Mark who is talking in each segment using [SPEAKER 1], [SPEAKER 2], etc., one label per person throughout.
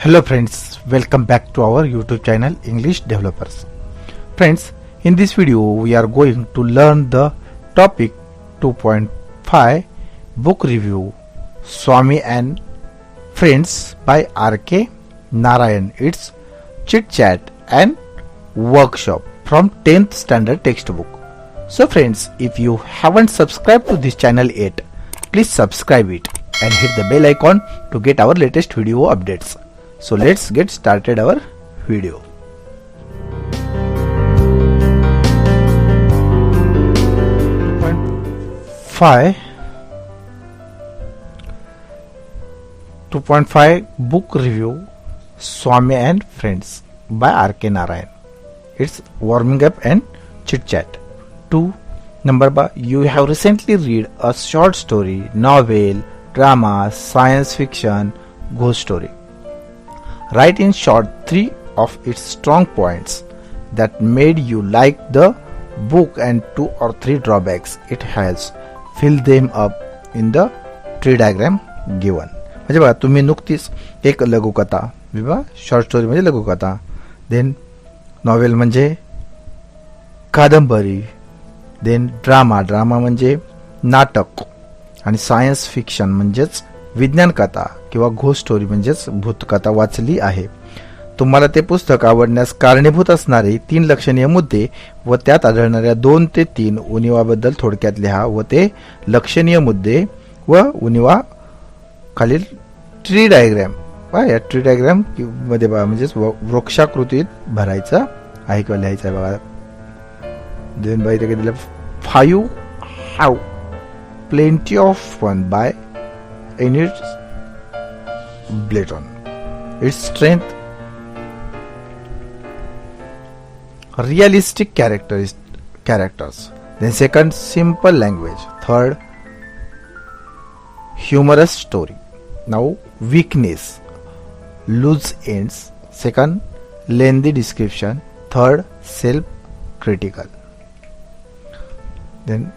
[SPEAKER 1] Hello friends, welcome back to our YouTube channel English Developers. Friends, in this video we are going to learn the topic 2.5 book review Swami and Friends by R.K. Narayan. It's chit chat and workshop from 10th standard textbook. So friends, if you haven't subscribed to this channel yet, please subscribe it and hit the bell icon to get our latest video updates. So let's get started our video. Five 2.5 book review Swami and Friends by R.K. Narayan. It's warming up and chit chat. 2. Number you have recently read a short story, novel, drama, science fiction, ghost story. Write in short 3 of its strong points that made you like the book and 2 or 3 drawbacks it has. Fill them up in the tree diagram given. म्हणजे बघा तुम्ही नुकतीच एक लघुकथा, short story म्हणजे लघुकथा, then novel म्हणजे कादंबरी, then drama म्हणजे नाटक, आणि सायन्स फिक्शन म्हणजेच विज्ञान कथा किंवा घोस्ट स्टोरी म्हणजेच भूतकथा वाचली आहे. तुम्हाला ते पुस्तक आवडण्यास कारणीभूत असणारे 3 लक्षणीय मुद्दे व त्यात आढळणाऱ्या 2 ते 3 उणिवाबद्दल थोडक्यात लिहा व ते लक्षणीय मुद्दे व उणिवा खालील ट्री डायग्राम या ट्री डायग्राम मध्ये बघा म्हणजेच वृक्षाकृतीत भरायचं आहे किंवा लिहायचं आहे बघा. देन बाय ते दिलं 5 have plenty of fun by Enid Blyton. Its strength, realistic characters. Then second, simple language. Third, humorous story. Now weakness, loose ends. Second, lengthy description. Third, self-critical. Then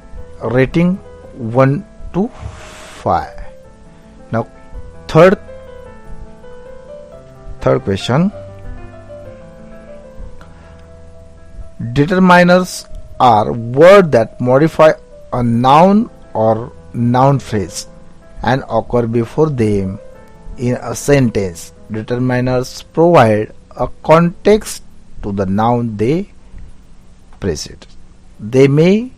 [SPEAKER 1] rating 1 to 5. Now third question, determiners are words that modify a noun or noun phrase and occur before them in a sentence. Determiners provide a context to the noun they precede. They may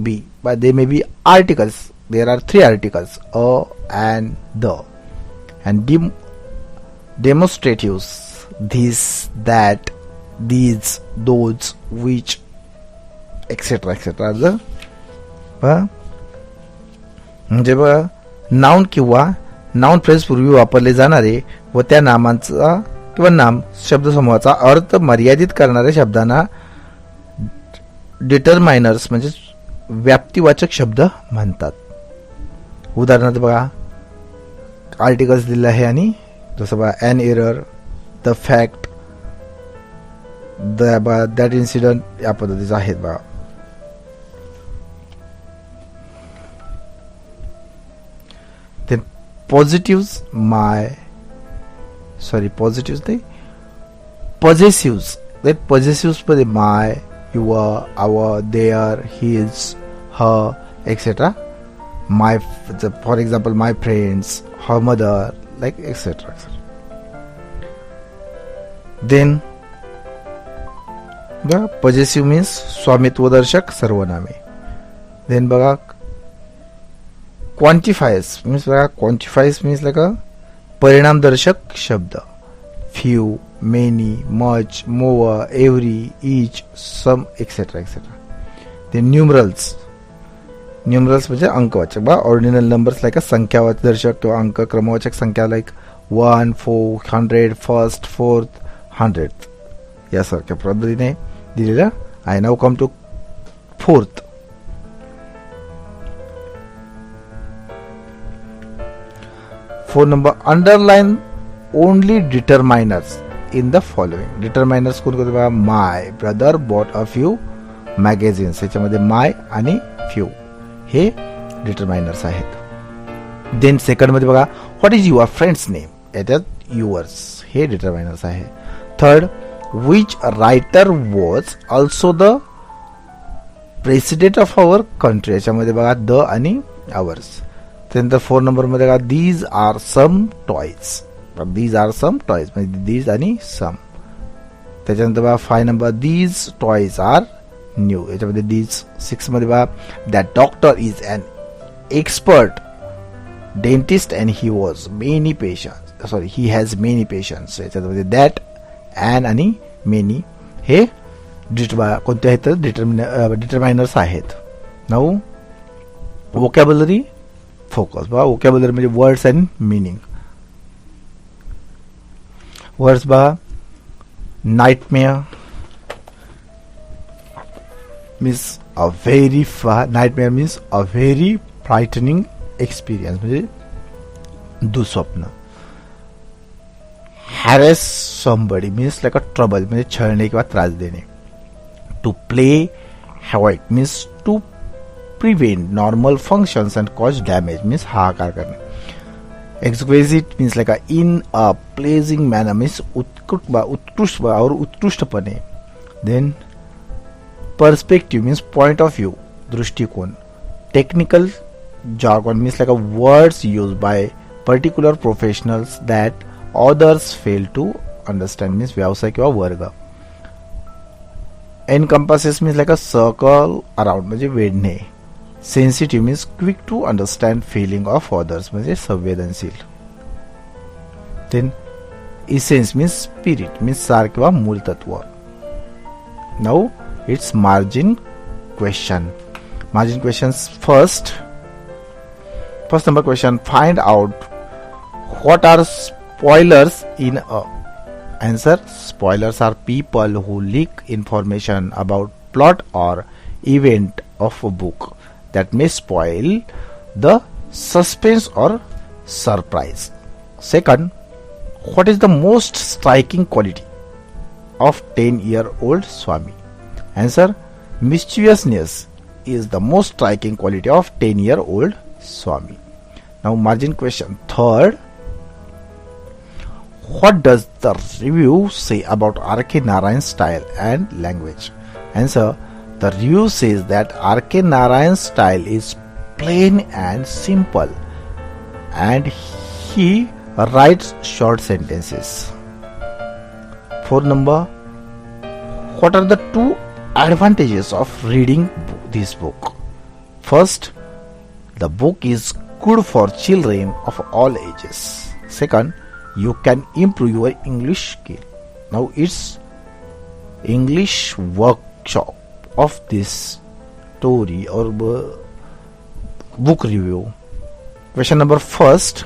[SPEAKER 1] be articles. There are 3 articles, a and the, and demonstratives, this, that, these, those, which, etc. etc. म्हणजे बघा noun किंवा noun phrase पूर्वी वापरले जाणारे व त्या नामांचा किंवा नाम शब्दसमूहाचा अर्थ मर्यादित करणाऱ्या शब्दांना डिटरमाइनर्स म्हणजे व्याप्तिवाचक शब्द म्हणतात. उदाहरणार्थ बघा आर्टिकल्स दिले आहे आणि जसं बघा an error, the fact, that incident या पद्धतीचे आहेत बघा. ते पॉझिटिव्ह मध्ये my, your, our, their, his, her, etcetera. My, for example, my friends, her mother, like etc. Then the possessive means स्वामित्वदर्शक सर्वनामे. Then बघा quantifiers means like a परिणामदर्शक शब्द. Few, many, much, more, every, each, some, etc. Then numerals म्हणजे अंकवाचक बा ordinal numbers like संख्यावाचक दर्शक किंवा अंक क्रमवाचक संख्या like 1, 4, 100, first, fourth, 100 यासारख्या पद्धतीने दिलेलं आहे. Now come to fourth. Number underline only determiners in the following. Determiners कोणते बघा my brother bought a few magazines, याच्यामध्ये माय आणि फ्यू हे डिटरमाइनर्स आहेत. देन सेकंड मध्ये बघा what is your friend's name, याच्यात युअर्स हे डिटर्मिनर्स आहे. Third, which writer was also the president of our country. याच्यामध्ये बघा द आणि आवर्स. त्यानंतर 4 नंबरमध्ये बघा these are some toys. These are some toys म्हणजे दीज आणि सम. त्याच्यानंतर बघा 5 number these toys are new. याच्यामध्ये दीज. 6 मध्ये बघा that doctor is an expert dentist and he was many patients. Sorry he has many patients. याच्यामध्ये that, and आणि many हे कोणते आहेत तर डिटर्मिनर्स आहेत. Now vocabulary focus. बघा वोकॅब्युलरी म्हणजे वर्ड्स अँड मिनिंग. वर्ड्स बघा nightmare means a very nightmare means a very frightening experience म्हणजे दुःस्वप्न. Harass somebody means like a trouble म्हणजे छळणे किंवा त्रास देणे. To play havoc means to prevent normal functions and cause damage means हाहाकार करणे. Exquisite means like a in a pleasing manner means उत्कृष्ट और उत्कृष्टपणे. Then perspective means point of view दृष्टिकोन. Technical jargon means like a words used by particular professionals that others fail to understand means व्यवसाय किंवा वर्ग. encompasses means like a circle around म्हणजे वेढणे. sensitive means quick to understand feeling of others म्हणजे संवेदनशील. then essence means spirit means सार किंवा मूल तत्व. now it's margin question. Margin questions. First number question, find out what are spoilers in a. Answer, spoilers are people who leak information about plot or event of a book that may spoil the suspense or surprise. Second, what is the most striking quality of 10-year-old Swami? Answer, mischievousness is the most striking quality of 10-year-old Swami. Now margin question. Third, what does the review say about R.K. Narayan's style and language? Answer, the review says that R.K. Narayan's style is plain and simple and he writes short sentences. Fourth number, what are the 2 advantages of reading this book? First, the book is good for children of all ages. Second, you can improve your English skill. Now it's English workshop of this story or book review. Question number first,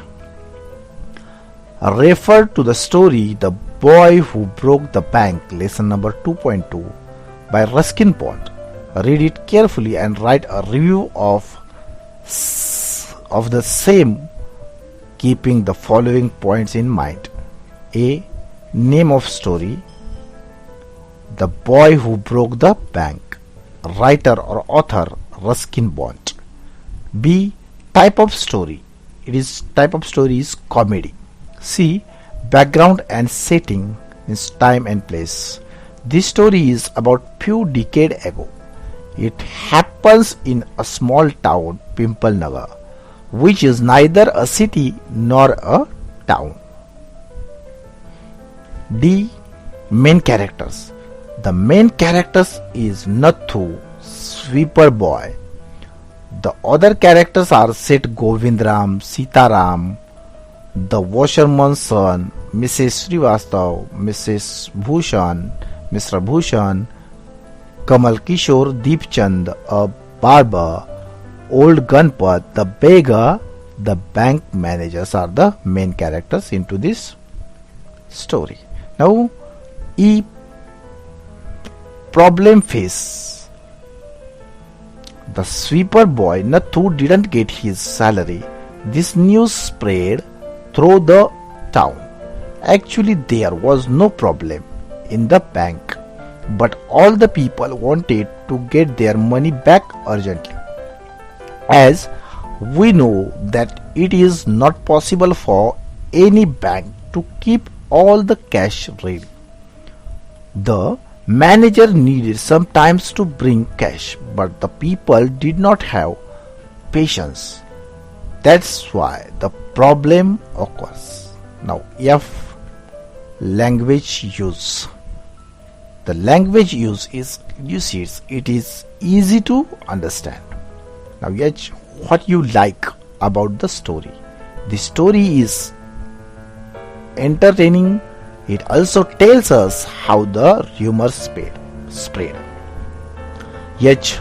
[SPEAKER 1] refer to the story The Boy Who Broke the Bank, lesson number 2.2 by Ruskin Bond. Read it carefully and write a review of the same, keeping the following points in mind. A. Name of story, The Boy Who Broke the Bank. Writer or author, Ruskin Bond. B. Type of story. Type of story is comedy. C. Background and setting means time and place. This story is about few decades ago. It happens in a small town, Pimple Nagar, which is neither a city nor a town. D. Main characters. The main characters is Nathu, sweeper boy. The other characters are Seth Govindram, Sitaram, the washerman's son, Mrs. Srivastav, Mrs. Bhushan, Mr. Bhushan, Kamal Kishore, Deepchand, a barber, Old Gunpat, the beggar, the bank managers are the main characters into this story. Now, E. Problem face. The sweeper boy Nathu didn't get his salary. This news spread through the town. Actually, there was no problem in the bank, but all the people wanted to get their money back urgently. As we know that it is not possible for any bank to keep all the cash ready. The manager needed some time to bring cash, but the people did not have patience. That's why the problem occurs. Now, F, language use. The language use is lucid. It is easy to understand. Now, H, what you like about the story. The story is entertaining. It also tells us how the rumor spread. H,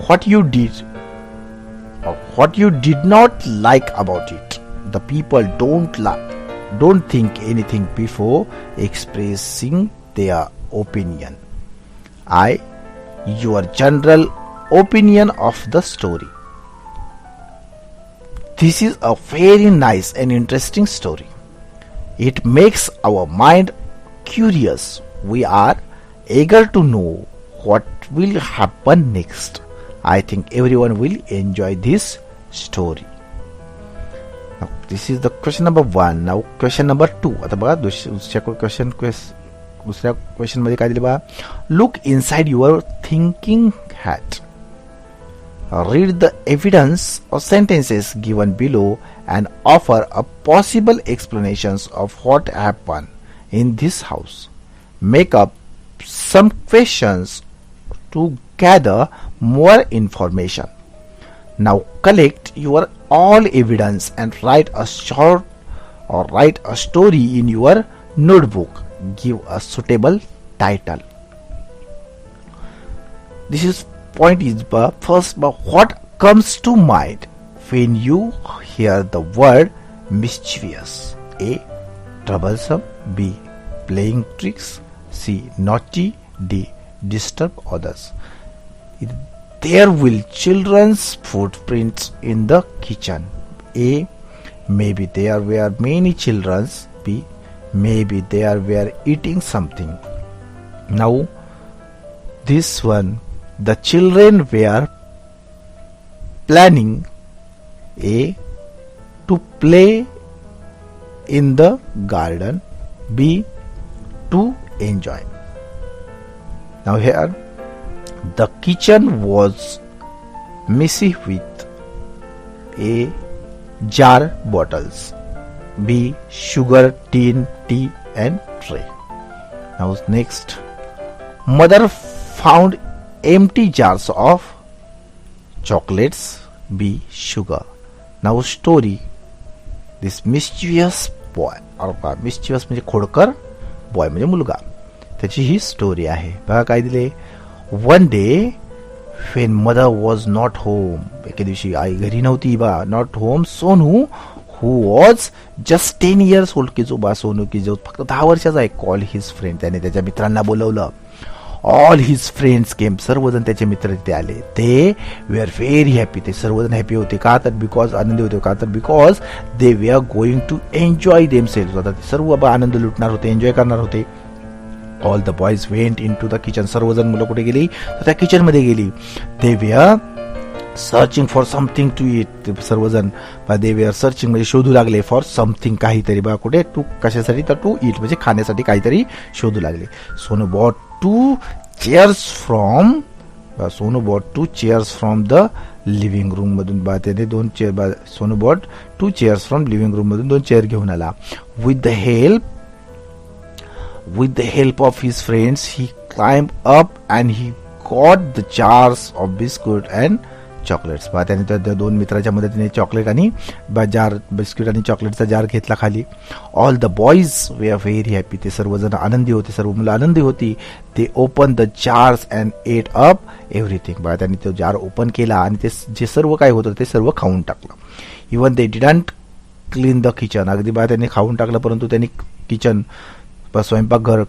[SPEAKER 1] what you did or what you did not like about it. The people don't think anything before expressing their opinion. I, your general opinion of the story. This is a very nice and interesting story. It makes our mind curious. We are eager to know what will happen next. I think everyone will enjoy this story. Now, this is the question number 1. Now question number 2. आता बघा दुसऱ्या question मध्ये काय दिले बघा. Look inside your thinking hat. Read the evidence or sentences given below and offer a possible explanations of what happened in this house. Make up some questions to gather more information. Now collect your all evidence and write a story in your notebook. Give a suitable title. This is point is first, what comes to mind when you hear the word mischievous? A, troublesome. B, playing tricks. C, naughty. D, disturb others. There will children's footprints in the kitchen. A, maybe there were many children. B, maybe they were eating something. Now this one, the children were planning A, to play in the garden. B, to enjoy. Now here, the kitchen was messy with A, jar bottles. B, sugar, tin, tea and tray. Now next, mother found empty jars of chocolates. B, sugar. Now story. This mischievous boy, or mischievous म्हणजे खोडकर, boy म्हणजे मुलगा, त्याची ही story आहे. बघा काय दिले. One day when mother was not home. एके दिवशी आई घरी नव्हती बा. Not home. Sonu who was just 10 years old, की जो बा सोनू की जो फक्त 10 वर्षाचा आहे, call his friend. त्याने त्याच्या मित्रांना बोलवलं. All his friends came. सर्वजण त्याचे मित्र तिथे आले. They were very happy. ते सर्वजण हॅपी होते. का तर बिकॉज आनंदी होते. का तर because they were going to enjoy themselves. आता ते सर्व आनंद लुटणार होते, एन्जॉय करणार होते. All the boys went into the kitchen. सर्वजण मुलं कुठे गेली तर त्या किचन मध्ये गेली. They were searching for something to eat. सर्वजण they were searching म्हणजे शोधू लागले for something, काहीतरी बघा कुठे, टू कशासाठी तर टू eat म्हणजे खाण्यासाठी काहीतरी शोधू लागले. Sonu bought two chairs from the living room मधून बा त्याने दोन chair. Sonu bought two chairs from living room मधून दोन चेअर घेऊन आला. With the help of his friends, he climbed up and he got the jars of biscuit and chocolates. बा त्याने त्या दोन मित्राच्या मदतीने चॉकलेट आणि जार बिस्किट आणि चॉकलेटचा जार घेतला खाली. All the boys were very happy. ते सर्वजण आनंदी होते, सर्व मुलं आनंदी होती. ते open the jars and ate up everything. बा त्यांनी तो जार ओपन केला आणि ते जे सर्व काय होतं ते सर्व खाऊन टाकलं. Even they didn't clean the kitchen. अगदी बा त्यांनी खाऊन टाकलं परंतु त्यांनी किचन स्वयंपाकघर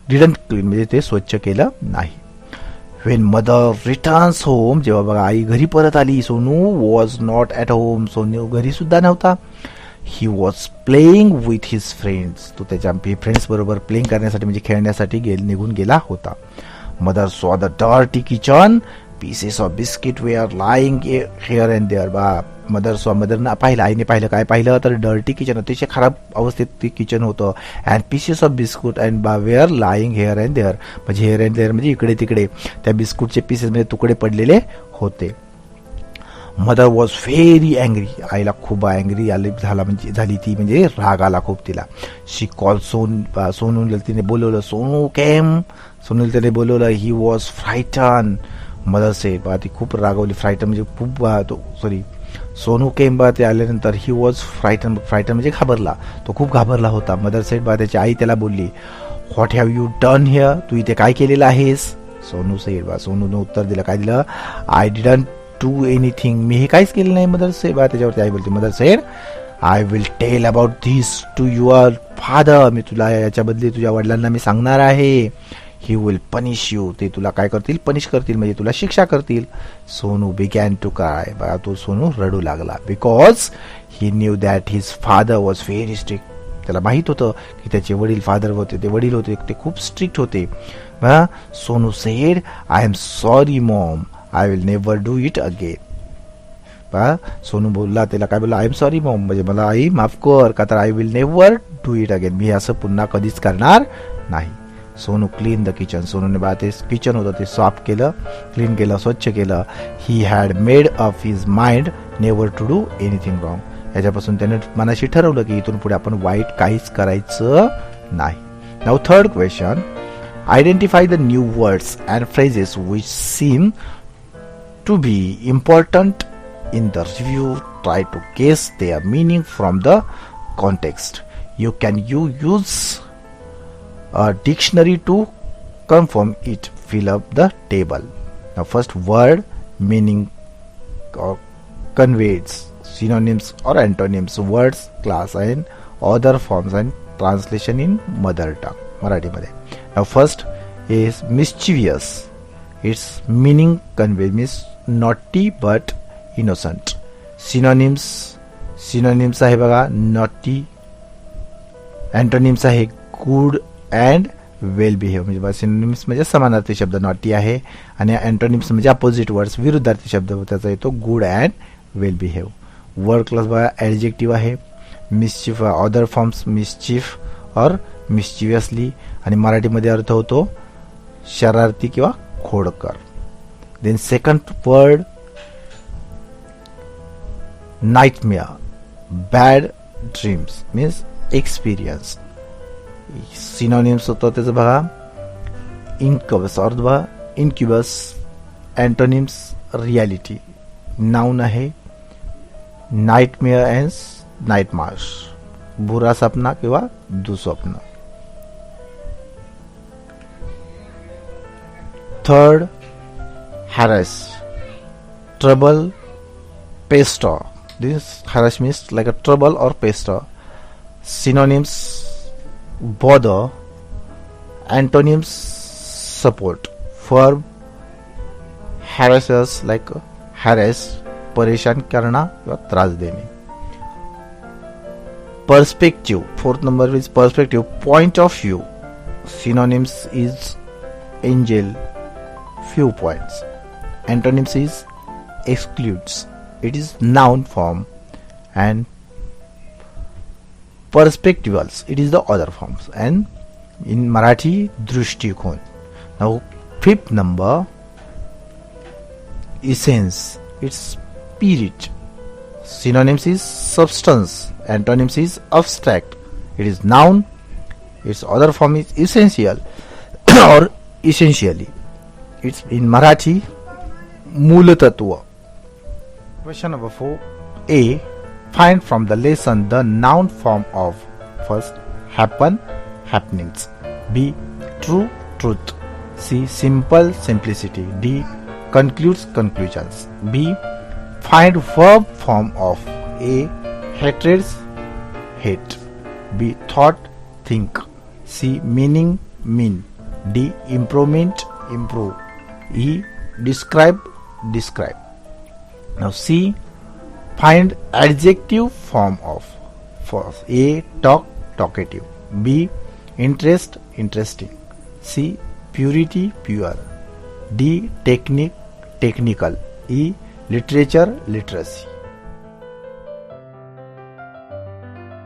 [SPEAKER 1] डिडंट क्लीन म्हणजे ते स्वच्छ केलं नाही. When mother returns home, जेव्हा बघा आई घरी परत आली, Sonu was not at home. Sonu घरी सुद्धा नव्हता. He was playing with his friends. तो त्याच्या फ्रेंड्स बरोबर प्लेइंग करण्यासाठी म्हणजे खेळण्यासाठी निघून गेला होता. Mother saw the dirty kitchen. pieces of biscuit were lying here and there. बा मदरनं पाहिलं, आईने पाहिलं, काय पाहिलं तर डर्टी किचन, अतिशय खराब अवस्थेत ते किचन होतं. And pieces of biscuit and बा were lying here and there, म्हणजे हेअर अँड देअर म्हणजे इकडे तिकडे त्या बिस्कुटचे पीसेस म्हणजे तुकडे पडलेले होते. मदर वॉज व्हेरी अँग्री, आईला खूप अँग्री झाली ती, म्हणजे राग आला खूप तिला. शी कॉल सोनूला तिने बोलवलं. सोनू केम, सोनूला तिने बोलवलं. He was frightened. Mother said, बा ती खूप रागवली. फ्रायटन म्हणजे खूप सोनू केम, बा ते आल्यानंतर ही वॉज फ्रायटन म्हणजे घाबरला, तो खूप घाबरला होता. मदर सेड, बा त्याची आई त्याला बोलली, what have you done here, तू इथे काय केलेलं आहेस. सोनू सेड, बा सोनूने उत्तर दिलं, काय दिलं, आय डिडंट डू एनिथिंग, मी हे काहीच केलं नाही. मदर सेड, बा त्याच्यावरती आई बोलते, mother said, I will tell about this to your father, मी तुला याच्या बदली तुझ्या वडिलांना मी सांगणार आहे. ही विल पनिश यू, ते तुला काय करतील, पनिश करतील, म्हणजे तुला शिक्षा करतील. सोनू बिगॅन टू क्राय, बघा तो सोनू रडू लागला. Because he knew that his father was very strict, त्याला माहित होतं की त्याचे वडील वडील होते ते खूप स्ट्रिक्ट होते. Sonu said, I am sorry mom, I will never do it again. Sonu बोलला, त्याला काय बोलला, आय एम सॉरी मॉम, म्हणजे मला आई माफ कर, का तर I will never do it again, मी असं पुन्हा कधीच करणार नाही. सोनू क्लीन द किचन, सोनूने बा ते किचन होतं ते साफ केलं, क्लीन केलं, स्वच्छ केलं. He had made up his mind never to do anything wrong, याच्यापासून त्याने मनाशी ठरवलं की इथून पुढे आपण वाईट काहीच करायचं नाही. Now third question, identify the new words and phrases which seem to be important in the review. Try to guess their meaning from the context. You can use a dictionary to confirm it. Fill up the table. Now first word, meaning or conveys, synonyms or antonyms, words, class and other forms and translation in mother tongue, Marathi मध्ये. Now first is mischievous. Its meaning conveys means naughty but innocent. Synonyms आहे बघा, naughty. Antonyms आहे good and well behave, म्हणजे synonyms म्हणजे समानार्थी शब्द naughty आहे, आणि antonyms म्हणजे अपोजिट वर्ड्स, विरुद्धार्थी शब्द त्याचा येतो good and well behave. Word class बघा, ॲडजेक्टिव्ह आहे. मिस्चिफ, अदर फॉर्म्स मिस्चिफ और मिस्चिवियसली, आणि मराठीमध्ये अर्थ होतो शरारती किंवा खोडकर. Then second word, nightmare, bad dreams means experience. Synonyms होतं त्याचं बघा, incubus और बघा incubus. Antonyms reality. Noun आहे nightmare and nightmares, बुरा सपना किंवा दुःस्वप्न. Third, harass, trouble, pester. This harass means like a trouble or pester. Synonyms, bother. Antonyms, support. Verb, harassers like harass, परेशान करना किंवा त्रास देणे. Perspective, fourth number is perspective, point of view. Synonyms is angel, viewpoints. Antonyms is excludes. It is noun form, and perspectivals, it is the other forms, and in Marathi दृष्टिकोन. Now fifth number, essence, its spirit. Synonyms is substance. Antonyms is abstract. It is noun. Its other form is essential or essentially. It's in Marathi मूलतत्व. Question number 4. A. Find from the lesson the noun form of first happen, happenings. B. True, truth. C. Simple, simplicity. D. Concludes, conclusions. B. Find verb form of A. Hatreds, hate. B. Thought, think. C. Meaning, mean. D. Improvement, improve. E. Describe, describe. Now C. Find adjective form of first A. Talk, talkative. B. Interest, interesting. C. Purity, pure. D. Technique, technical. E literature literacy.